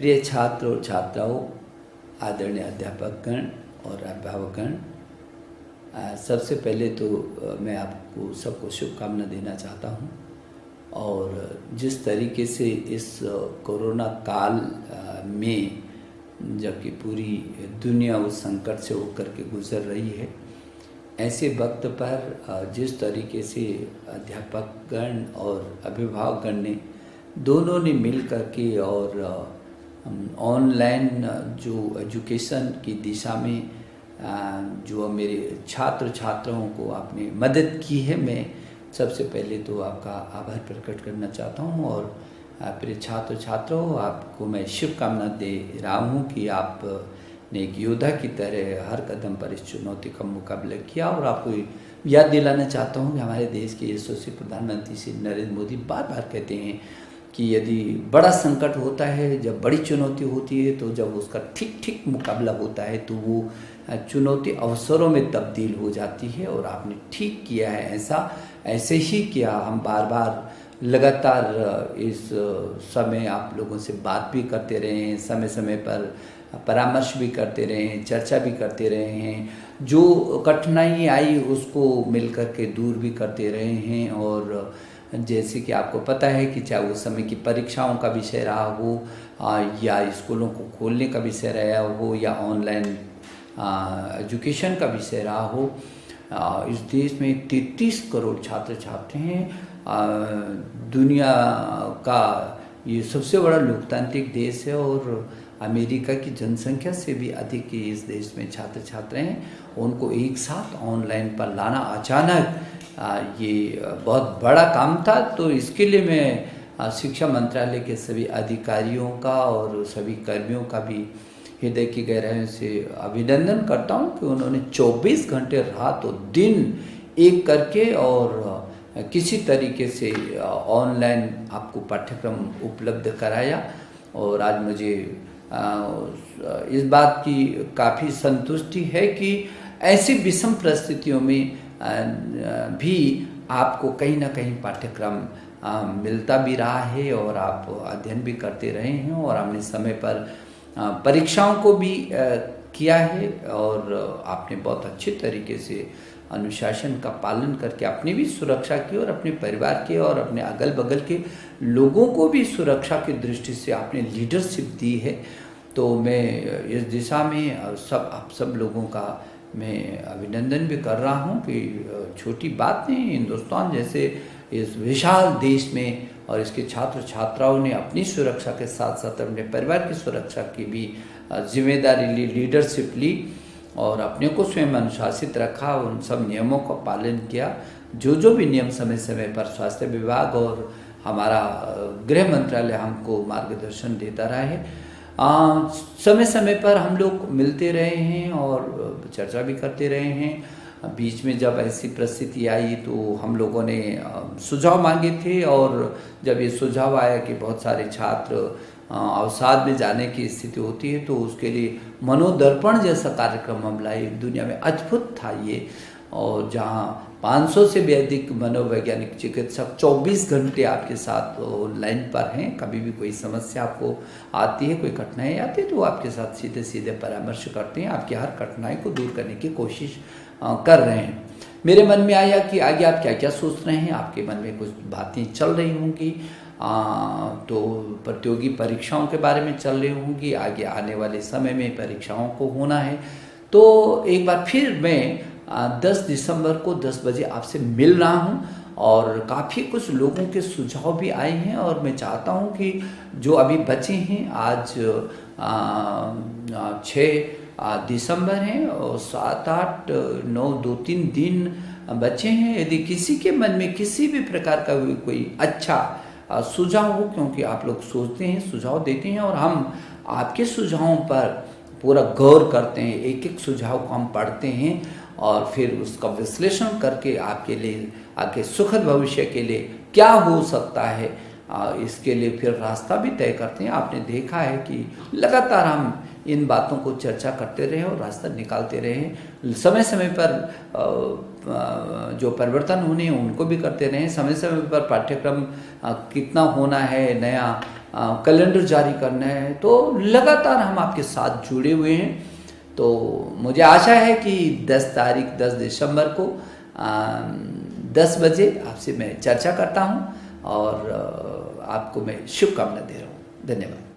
प्रिय छात्र और छात्राओं, आदरणीय अध्यापकगण और अभिभावकगण, सबसे पहले तो मैं आपको सबको शुभकामना देना चाहता हूं। और जिस तरीके से इस कोरोना काल में जबकि पूरी दुनिया उस संकट से होकर के गुजर रही है, ऐसे वक्त पर जिस तरीके से अध्यापकगण और अभिभावकगण ने दोनों ने मिल करके और ऑनलाइन जो एजुकेशन की दिशा में जो मेरे छात्र छात्राओं को आपने मदद की है, मैं सबसे पहले तो आपका आभार प्रकट करना चाहता हूं। और प्रिय छात्र छात्राओं, आपको मैं शुभकामना दे रहा हूं कि आपने एक योद्धा की तरह हर कदम पर इस चुनौती का मुकाबला किया। और आपको याद दिलाना चाहता हूं कि हमारे देश के यशस्वी प्रधानमंत्री श्री नरेंद्र मोदी बार बार कहते हैं कि यदि बड़ा संकट होता है, जब बड़ी चुनौती होती है, तो जब उसका ठीक ठीक मुकाबला होता है तो वो चुनौती अवसरों में तब्दील हो जाती है। और आपने ठीक किया है, ऐसे ही किया। हम बार बार लगातार इस समय आप लोगों से बात भी करते रहे हैं, समय समय पर परामर्श भी करते रहे हैं, चर्चा भी करते रहे हैं, जो कठिनाई आई उसको मिल कर के दूर भी करते रहे हैं। और जैसे कि आपको पता है कि चाहे उस समय की परीक्षाओं का विषय रहा हो या स्कूलों को खोलने का विषय रहा हो या ऑनलाइन एजुकेशन का विषय रहा हो, इस देश में 33 करोड़ छात्र छात्र हैं। दुनिया का ये सबसे बड़ा लोकतांत्रिक देश है और अमेरिका की जनसंख्या से भी अधिक इस देश में छात्र छात्र हैं। उनको एक साथ ऑनलाइन पर लाना अचानक ये बहुत बड़ा काम था। तो इसके लिए मैं शिक्षा मंत्रालय के सभी अधिकारियों का और सभी कर्मियों का भी हृदय की गहराइयों से अभिनंदन करता हूं कि उन्होंने 24 घंटे रात और दिन एक करके और किसी तरीके से ऑनलाइन आपको पाठ्यक्रम उपलब्ध कराया। और आज मुझे इस बात की काफ़ी संतुष्टि है कि ऐसी विषम परिस्थितियों में भी आपको कहीं ना कहीं पाठ्यक्रम मिलता भी रहा है और आप अध्ययन भी करते रहे हैं। और हमने समय पर परीक्षाओं को भी किया है और आपने बहुत अच्छे तरीके से अनुशासन का पालन करके अपनी भी सुरक्षा की और अपने परिवार के और अपने अगल बगल के लोगों को भी सुरक्षा की दृष्टि से आपने लीडरशिप दी है। तो मैं इस दिशा में आप सब लोगों का मैं अभिनंदन भी कर रहा हूं कि छोटी बात नहीं, हिंदुस्तान जैसे इस विशाल देश में और इसके छात्र छात्राओं ने अपनी सुरक्षा के साथ साथ अपने परिवार की सुरक्षा की भी जिम्मेदारी ली, लीडरशिप ली और अपने को स्वयं अनुशासित रखा, उन सब नियमों का पालन किया। जो भी नियम समय समय पर स्वास्थ्य विभाग और हमारा गृह मंत्रालय हमको मार्गदर्शन देता रहा है। समय समय पर हम लोग मिलते रहे हैं और चर्चा भी करते रहे हैं। बीच में जब ऐसी परिस्थिति आई तो हम लोगों ने सुझाव मांगे थे और जब ये सुझाव आया कि बहुत सारे छात्र अवसाद में जाने की स्थिति होती है तो उसके लिए मनोदर्पण जैसा कार्यक्रम हम लाए। दुनिया में अद्भुत था ये, और जहाँ 500 से भी अधिक मनोवैज्ञानिक चिकित्सक 24 घंटे आपके साथ लाइन पर हैं। कभी भी कोई समस्या आपको आती है, कोई कठिनाई आती है तो वो आपके साथ सीधे सीधे परामर्श करते हैं, आपकी हर कठिनाई को दूर करने की कोशिश कर रहे हैं। मेरे मन में आया कि आगे आप क्या क्या सोच रहे हैं, आपके मन में कुछ बातें चल रही होंगी, तो प्रतियोगी परीक्षाओं के बारे में चल रही होंगी, आगे आने वाले समय में परीक्षाओं को होना है। तो एक बार फिर मैं 10 दिसंबर को 10 बजे आपसे मिल रहा हूं और काफ़ी कुछ लोगों के सुझाव भी आए हैं और मैं चाहता हूं कि जो अभी बचे हैं, आज 6 दिसंबर हैं और 7, 8, 9, 2-3 दिन बचे हैं। यदि किसी के मन में किसी भी प्रकार का कोई अच्छा सुझाव हो, क्योंकि आप लोग सोचते हैं, सुझाव देते हैं और हम आपके सुझावों पर पूरा गौर करते हैं, एक एक सुझाव को हम पढ़ते हैं और फिर उसका विश्लेषण करके आपके लिए, आपके सुखद भविष्य के लिए क्या हो सकता है, इसके लिए फिर रास्ता भी तय करते हैं। आपने देखा है कि लगातार हम इन बातों को चर्चा करते रहे और रास्ता निकालते रहे। समय समय पर जो परिवर्तन होने हैं उनको भी करते रहे। समय समय पर पाठ्यक्रम कितना होना है, नया कैलेंडर जारी करना है, तो लगातार हम आपके साथ जुड़े हुए हैं। तो मुझे आशा है कि 10 तारीख 10 दिसंबर को 10 बजे आपसे मैं चर्चा करता हूं और आपको मैं शुभकामना दे रहा हूं। धन्यवाद।